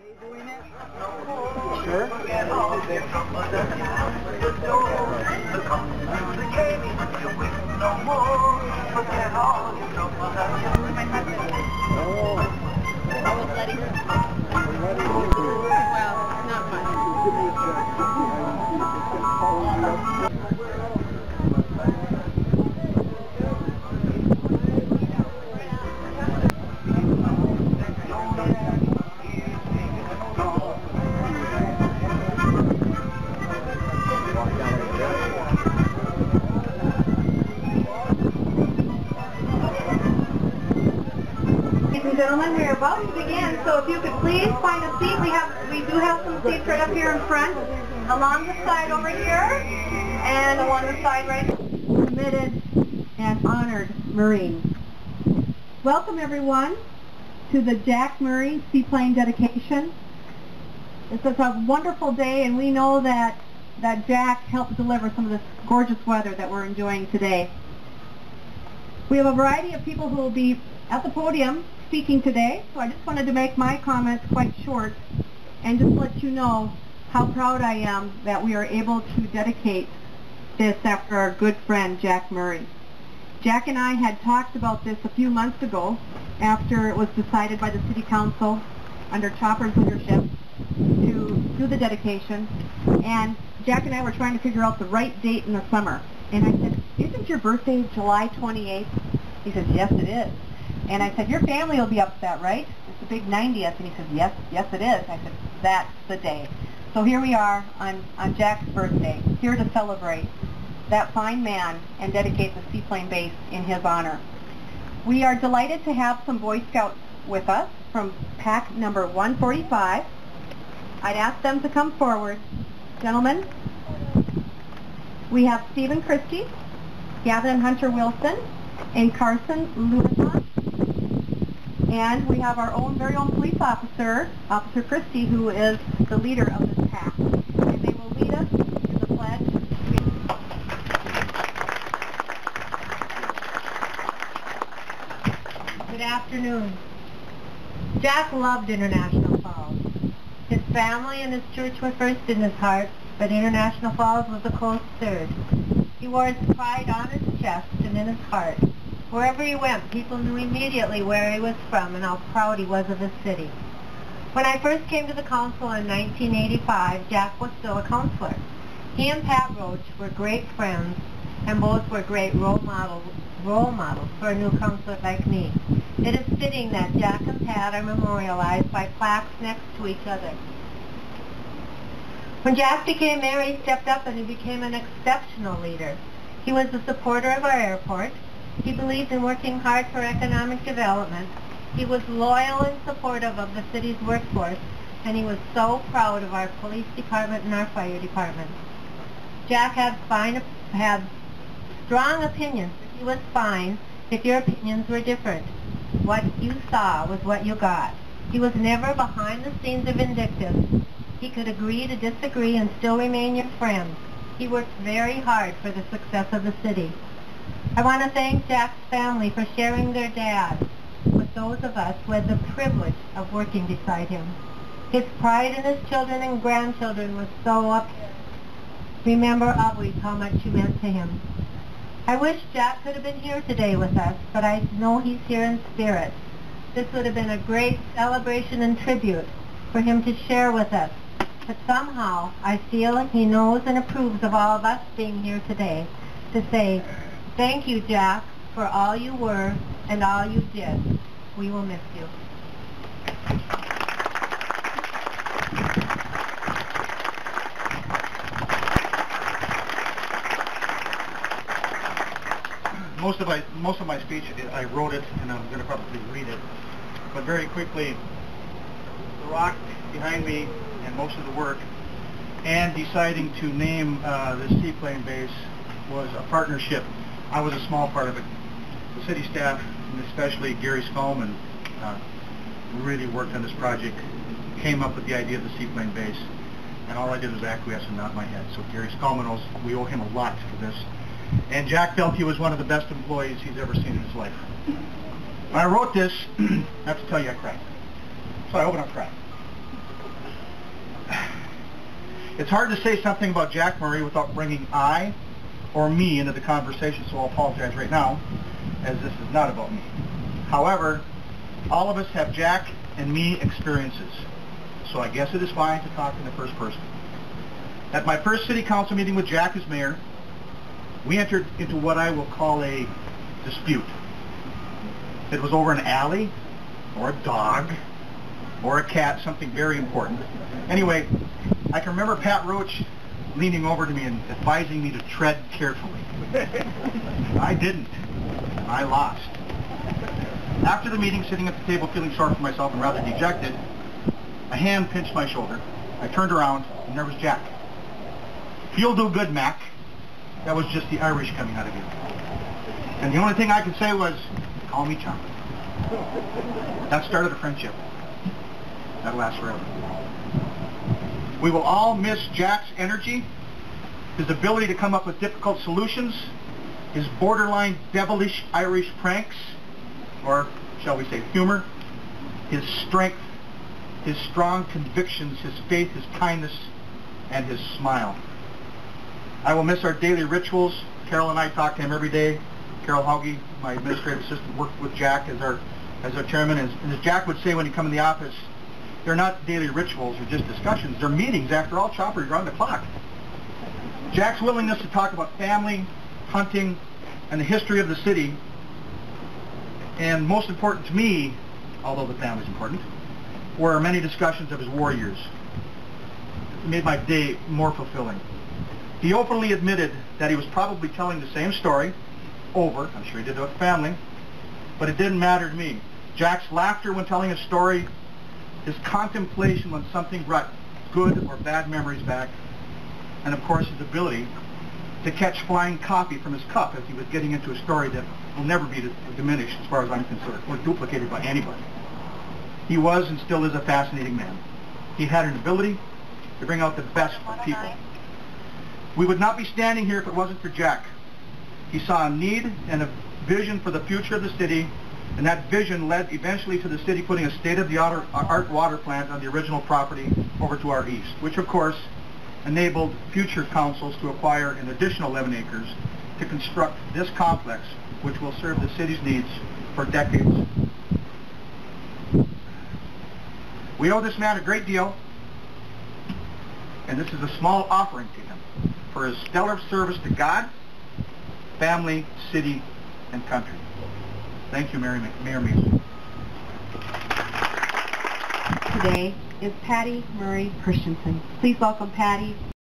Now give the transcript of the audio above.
Sure. Ladies and gentlemen, we're about to begin, so if you could please find a seat. We do have some seats right up here in front, along the side over here, and along the side right here. Committed and honored Marine. Welcome everyone to the Jack Murray Seaplane dedication. It's a wonderful day, and we know that Jack helped deliver some of this gorgeous weather that we're enjoying today. We have a variety of people who will be at the podium speaking today, so I just wanted to make my comments quite short and just let you know how proud I am that we are able to dedicate this after our good friend Jack Murray. Jack and I had talked about this a few months ago after it was decided by the City Council under Chopper's leadership to do the dedication, and Jack and I were trying to figure out the right date in the summer. And I said, "Isn't your birthday July 28th? He says, "Yes, it is." And I said, "Your family will be up for that, right? It's the big 90th. And he says, "Yes, it is." I said, "That's the day." So here we are on Jack's birthday, here to celebrate that fine man and dedicate the Seaplane Base in his honor. We are delighted to have some Boy Scouts with us from pack number 145. I'd ask them to come forward. Gentlemen, we have Stephen Christie, Gavin Hunter Wilson, and Carson Lumaton. And we have our very own police officer, Officer Christie, who is the leader of this pack. And they will lead us in the pledge. Good afternoon. Jack loved International Falls. His family and his church were first in his heart, but International Falls was a close third. He wore his pride on his chest and in his heart. Wherever he went, people knew immediately where he was from and how proud he was of his city. When I first came to the council in 1985, Jack was still a councilor. He and Pat Roach were great friends, and both were great role models for a new councilor like me. It is fitting that Jack and Pat are memorialized by plaques next to each other. When Jack became mayor, he stepped up and he became an exceptional leader. He was a supporter of our airport. He believed in working hard for economic development. He was loyal and supportive of the city's workforce, and he was so proud of our police department and our fire department. Jack had strong opinions. He was fine if your opinions were different. What you saw was what you got. He was never behind the scenes or vindictive. He could agree to disagree and still remain your friend. He worked very hard for the success of the city. I want to thank Jack's family for sharing their dad with those of us who had the privilege of working beside him. His pride in his children and grandchildren was so up. Remember always how much you meant to him. I wish Jack could have been here today with us, but I know he's here in spirit. This would have been a great celebration and tribute for him to share with us. But somehow I feel he knows and approves of all of us being here today to say, "Thank you, Jack, for all you were and all you did. We will miss you." Most of my speech, I wrote it, and I'm going to probably read it. But very quickly, the rock behind me and most of the work, and deciding to name this seaplane base was a partnership. I was a small part of it. The city staff, and especially Gary Skolman, really worked on this project, came up with the idea of the seaplane base, and all I did was acquiesce and nod my head. So Gary Skolman, we owe him a lot for this. And Jack felt he was one of the best employees he's ever seen in his life. When I wrote this, I have to tell you, I cried. So I hope I don't cry. It's hard to say something about Jack Murray without bringing I or me into the conversation, so I'll apologize right now, as this is not about me. However, all of us have Jack and me experiences, so I guess it is fine to talk in the first person. At my first city council meeting with Jack as mayor, we entered into what I will call a dispute. It was over an alley, or a dog, or a cat, something very important. Anyway, I can remember Pat Roach leaning over to me and advising me to tread carefully. I didn't. I lost. After the meeting, sitting at the table feeling sorry for myself and rather dejected, a hand pinched my shoulder. I turned around, and there was Jack. "You'll do good, Mac." That was just the Irish coming out of you. And the only thing I could say was, "Call me Chum." That started a friendship. That'll last forever. We will all miss Jack's energy, his ability to come up with difficult solutions, his borderline devilish Irish pranks, or shall we say humor, his strength, his strong convictions, his faith, his kindness, and his smile. I will miss our daily rituals. Carol and I talk to him every day. Carol Hauge, my administrative assistant, worked with Jack as our chairman. And as Jack would say when he come in the office, they're not daily rituals or just discussions. They're meetings. After all, Chopper, you're on the clock. Jack's willingness to talk about family, hunting, and the history of the city, and most important to me, although the family's important, were many discussions of his war years. It made my day more fulfilling. He openly admitted that he was probably telling the same story over. I'm sure he did it with family, but it didn't matter to me. Jack's laughter when telling a story, his contemplation when something brought good or bad memories back, and of course his ability to catch flying copy from his cup as he was getting into a story that will never be diminished as far as I'm concerned, or duplicated by anybody. He was and still is a fascinating man. He had an ability to bring out the best of people. We would not be standing here if it wasn't for Jack. He saw a need and a vision for the future of the city, and that vision led eventually to the city putting a state-of-the-art water plant on the original property over to our east, which of course enabled future councils to acquire an additional 11 acres to construct this complex, which will serve the city's needs for decades. We owe this man a great deal, and this is a small offering to him for his stellar service to God, family, city, and country. Thank you, Mayor Mason. Today is Patty Murray Christensen. Please welcome Patty.